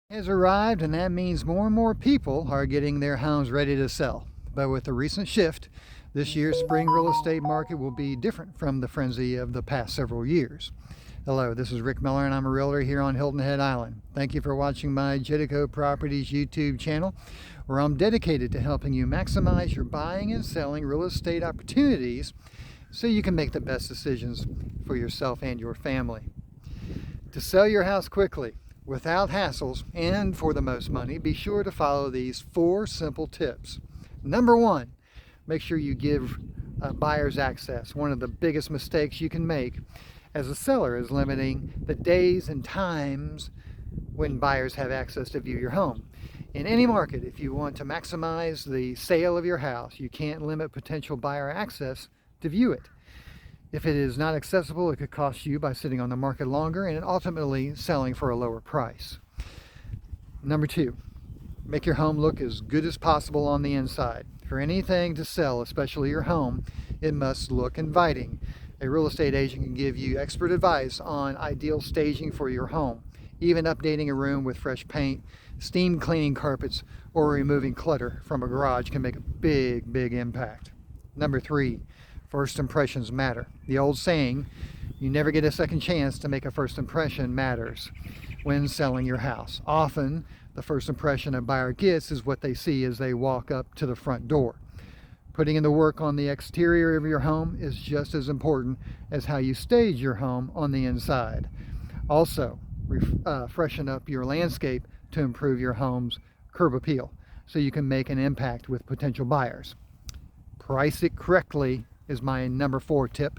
Has arrived, and that means more and more people are getting their homes ready to sell. But with the recent shift, this year's spring real estate market will be different from the frenzy of the past several years. Hello, this is Rick Miller, and I'm a realtor here on Hilton Head Island. Thank you for watching my Jedico Properties YouTube channel, where I'm dedicated to helping you maximize your buying and selling real estate opportunities so you can make the best decisions for yourself and your family. To sell your house quickly, without hassles, and for the most money, be sure to follow these 4 simple tips. Number 1, make sure you give buyers access. One of the biggest mistakes you can make as a seller is limiting the days and times when buyers have access to view your home. In any market, if you want to maximize the sale of your house, you can't limit potential buyer access to view it. If it is not accessible, it could cost you by sitting on the market longer and ultimately selling for a lower price. Number 2, make your home look as good as possible on the inside. For anything to sell, especially your home, it must look inviting. A real estate agent can give you expert advice on ideal staging for your home. Even updating a room with fresh paint, steam cleaning carpets, or removing clutter from a garage can make a big impact. Number 3, first impressions matter. The old saying, you never get a second chance to make a first impression, matters when selling your house. Often, the first impression a buyer gets is what they see as they walk up to the front door. Putting in the work on the exterior of your home is just as important as how you stage your home on the inside. Also, freshen up your landscape to improve your home's curb appeal so you can make an impact with potential buyers. Price it correctly is my number 4 tip.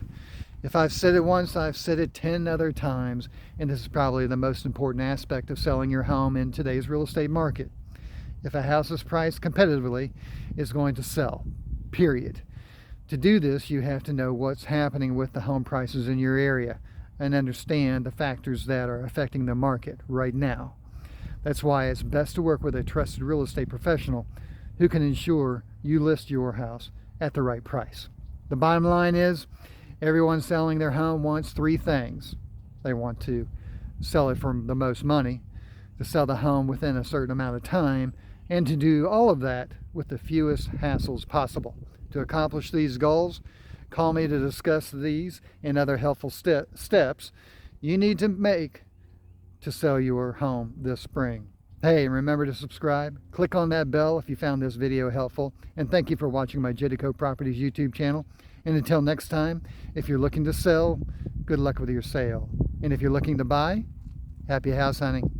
If I've said it once, I've said it 10 other times, and this is probably the most important aspect of selling your home in today's real estate market. If a house is priced competitively, it's going to sell, period. To do this, you have to know what's happening with the home prices in your area and understand the factors that are affecting the market right now. That's why it's best to work with a trusted real estate professional who can ensure you list your house at the right price. The bottom line is, everyone selling their home wants 3 things. They want to sell it for the most money, to sell the home within a certain amount of time, and to do all of that with the fewest hassles possible. To accomplish these goals, call me to discuss these and other helpful steps you need to make to sell your home this spring. Hey, remember to subscribe, click on that bell if you found this video helpful, and thank you for watching my Jedico Properties YouTube channel. And until next time, if you're looking to sell, good luck with your sale. And if you're looking to buy, happy house hunting.